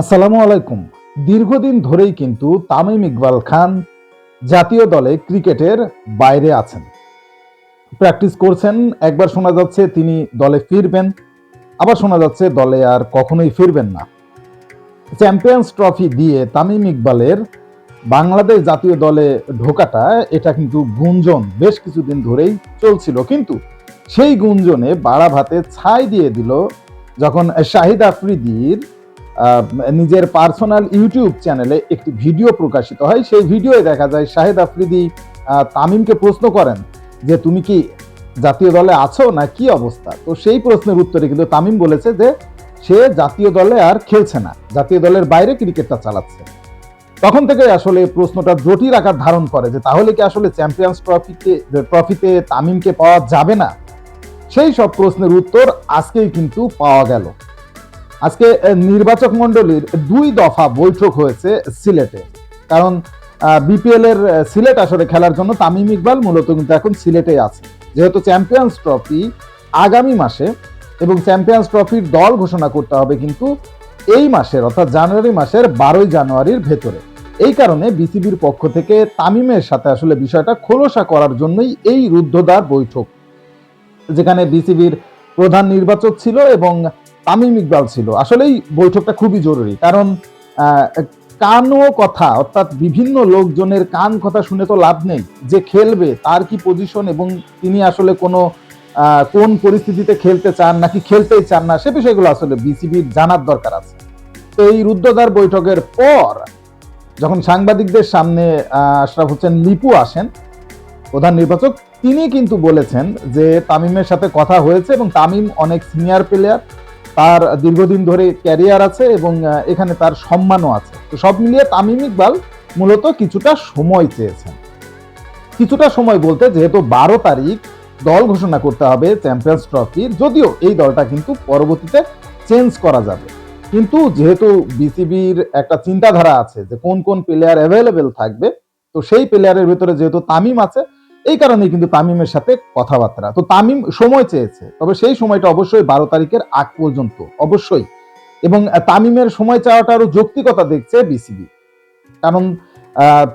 আসসালামু আলাইকুম। দীর্ঘদিন ধরেই কিন্তু তামিম ইকবাল খান জাতীয় দলে ক্রিকেটের বাইরে আছেন। প্র্যাকটিস করছেন। একবার শোনা যাচ্ছে তিনি দলে ফিরবেন, আবার শোনা যাচ্ছে দলে আর কখনোই ফিরবেন না। চ্যাম্পিয়ন্স ট্রফি দিয়ে তামিম ইকবালের বাংলাদেশ জাতীয় দলে ঢোকাটা এটা কিন্তু গুঞ্জন বেশ কিছুদিন ধরেই চলছিল, কিন্তু সেই গুঞ্জনে বাড়া ভাতে ছাই দিয়ে দিল যখন শাহিদ আফ্রিদির নিজের পার্সোনাল ইউটিউব চ্যানেলে একটি ভিডিও প্রকাশিত হয়। সেই ভিডিওয়ে দেখা যায় শাহিদ আফ্রিদি তামিমকে প্রশ্ন করেন যে তুমি কি জাতীয় দলে আছো না কি অবস্থা। তো সেই প্রশ্নের উত্তরে কিন্তু তামিম বলেছে যে সে জাতীয় দলে আর খেলছে না, জাতীয় দলের বাইরে ক্রিকেটটা চালাচ্ছে। তখন থেকে আসলে প্রশ্নটা জটিল আকার ধারণ করে যে তাহলে কি আসলে চ্যাম্পিয়ন্স ট্রফিতে তামিমকে পাওয়া যাবে না। সেই সব প্রশ্নের উত্তর আজকেই কিন্তু পাওয়া গেল। আজকে নির্বাচক মণ্ডলীর 2 দফা বৈঠক হয়েছে সিলেটে। কারণ বিপিএল এর সিলেট আসরে খেলার জন্য তামিম ইকবাল মূলত কিন্তু এখন সিলেটে আছে, যেহেতু চ্যাম্পিয়ন্স ট্রফি আগামী মাসে এবং চ্যাম্পিয়ন্স ট্রফির দল ঘোষণা করতে হবে কিন্তু এই মাসের অর্থাৎ জানুয়ারি মাসের 12 জানুয়ারির ভেতরে। এই কারণে বিসিবির পক্ষ থেকে তামিমের সাথে আসলে বিষয়টা খোলসা করার জন্যই এই রুদ্ধদ্বার বৈঠক, যেখানে বিসিবির প্রধান নির্বাচক ছিল এবং তামিম ইকবাল ছিল। আসলেই বৈঠকটা খুবই জরুরি, কারণ কানও কথা অর্থাৎ বিভিন্ন লোকজনের কান কথা শুনে তো লাভ নেই। যে খেলবে তার কি পজিশন এবং তিনি আসলে কোন পরিস্থিতিতে খেলতে চান নাকি খেলতেই চান না, সে বিষয়গুলো আসলে বিসিবির জানার দরকার আছে। তো এই রুদ্ধদ্বার বৈঠকের পর যখন সাংবাদিকদের সামনে আশরাফ হোসেন লিপু আসেন, প্রধান নির্বাচক, তিনি কিন্তু বলেছেন যে তামিমের সাথে কথা হয়েছে এবং তামিম অনেক সিনিয়র প্লেয়ার, তার দীর্ঘদিন ধরে ক্যারিয়ার আছে এবং এখানে তার সম্মানও আছে। তো সব মিলিয়ে তামিম ইকবাল মূলত কিছুটা সময় চেয়েছেন। কিছুটা সময় বলতে যেহেতু 12 তারিখ দল ঘোষণা করতে হবে চ্যাম্পিয়ন্স ট্রফির, যদিও এই দলটা কিন্তু পরবর্তীতে চেঞ্জ করা যাবে, কিন্তু যেহেতু বিসিবির একটা চিন্তাধারা আছে যে কোন কোন প্লেয়ার অ্যাভেলেবেল থাকবে, তো সেই প্লেয়ারের ভিতরে যেহেতু তামিম আছে, এই কারণে কিন্তু তামিমের সাথে কথাবার্তা। তো তামিম সময় চেয়েছে, তবে সেই সময়টা অবশ্যই 12 তারিখের আগ পর্যন্ত অবশ্যই। এবং তামিমের সময় চাওয়াটা আরো যৌক্তিকতা দেখছে বিসিবি, কারণ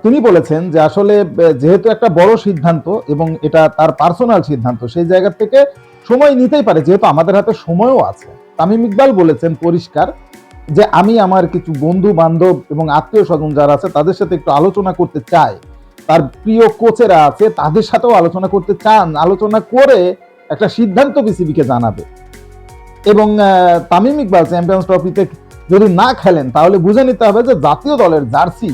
তিনি বলেছেন যে আসলে যেহেতু একটা বড় সিদ্ধান্ত এবং এটা তার পার্সোনাল সিদ্ধান্ত, সেই জায়গা থেকে সময় নিতেই পারে, যেহেতু আমাদের হাতে সময়ও আছে। তামিম ইকবাল বলেছেন পরিষ্কার যে আমি আমার কিছু বন্ধু বান্ধব এবং আত্মীয় স্বজন যারা আছে তাদের সাথে একটু আলোচনা করতে চাই, তার প্রিয় কোচেরা আছে তাদের সাথেও আলোচনা করতে চান, আলোচনা করে একটা সিদ্ধান্ত বিসিবিকে জানাবে। এবং তামিম ইকবাল চ্যাম্পিয়ন্স ট্রফিতে যদি না খেলেন তাহলে বুঝে নিতে হবে যে জাতীয় দলের জার্সি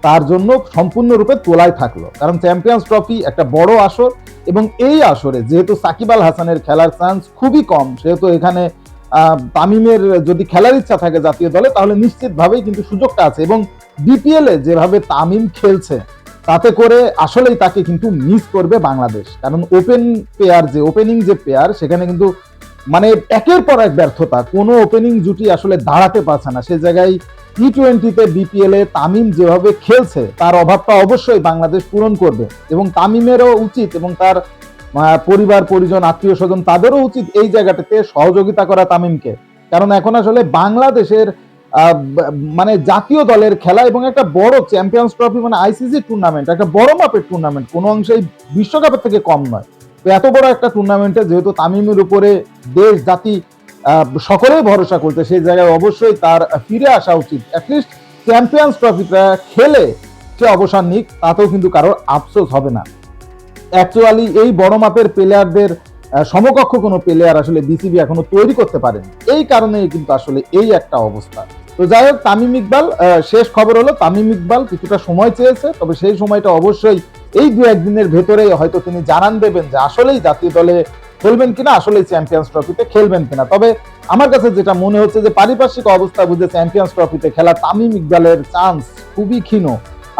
তার জন্য সম্পূর্ণরূপে তোলাই থাকলো, কারণ চ্যাম্পিয়ন্স ট্রফি একটা বড় আসর এবং এই আসরে যেহেতু সাকিব আল হাসানের খেলার চান্স খুবই কম, সেহেতু এখানে তামিমের যদি খেলার ইচ্ছা থাকে জাতীয় দলে তাহলে নিশ্চিতভাবেই কিন্তু সুযোগটা আছে। এবং বিপিএল এ যেভাবে তামিম খেলছে তাতে করে আসলেই তাকে কিন্তু মিস করবে বাংলাদেশ, কারণ ওপেনিং যে পেয়ার সেখানে কিন্তু মানে একের পর এক ব্যর্থতা, কোনো ওপেনিং জুটি আসলে দাঁড়াতে পারছে না। সে জায়গায় টি-20তে বিপিএল এ তামিম যেভাবে খেলছে তার অভাবটা অবশ্যই বাংলাদেশ পূরণ করবে এবং তামিমেরও উচিত এবং তার পরিবার পরিজন আত্মীয় স্বজন তাদেরও উচিত এই জায়গাটাতে সহযোগিতা করা তামিমকে, কারণ এখন আসলে বাংলাদেশের মানে জাতীয় দলের খেলা এবং একটা বড় চ্যাম্পিয়ন্স ট্রফি মানে আইসিসি টুর্নামেন্ট, একটা বড় মাপের টুর্নামেন্ট, কোনো অংশেই বিশ্বকাপের থেকে কম নয়। তো এত বড় একটা টুর্নামেন্টে যেহেতু তামিমের উপরে দেশ জাতি সকলেই ভরসা করতে, সেই জায়গায় অবশ্যই তার ফিরে আসা উচিত। অ্যাটলিস্ট চ্যাম্পিয়ন্স ট্রফিটা খেলে সে অবসর নিক, তাতেও কিন্তু কারোর আফসোস হবে না। অ্যাকচুয়ালি এই বড় মাপের প্লেয়ারদের সমকক্ষ কোনো প্লেয়ার আসলে বিসিবি এখনো তৈরি করতে পারেনি, এই কারণেই কিন্তু আসলে এই একটা অবস্থা। তো যাই হোক, তামিম ইকবাল, শেষ খবর হলো তামিম ইকবাল কিছুটা সময় চেয়েছে, তবে সেই সময়টা অবশ্যই এই 2-1 দিনের ভেতরেই হয়তো তিনি জানান দেবেন যে আসলেই জাতীয় দলে খেলবেন কিনা, আসলেই চ্যাম্পিয়ন্স ট্রফিতে খেলবেন কিনা। তবে আমার কাছে যেটা মনে হচ্ছে যে পারিপার্শ্বিক অবস্থা বুঝে চ্যাম্পিয়ন্স ট্রফিতে খেলা তামিম ইকবালের চান্স খুবই ক্ষীণ।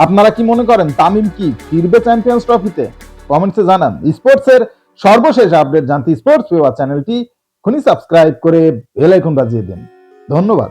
আপনারা কি মনে করেন তামিম কি ফিরবে চ্যাম্পিয়ন্স ট্রফিতে? কমেন্টসে জানান। স্পোর্টসের সর্বশেষ আপডেট জানতে স্পোর্টস পেপার চ্যানেলটি এখনই সাবস্ক্রাইব করে বেল আইকন বাজিয়ে দিন। ধন্যবাদ।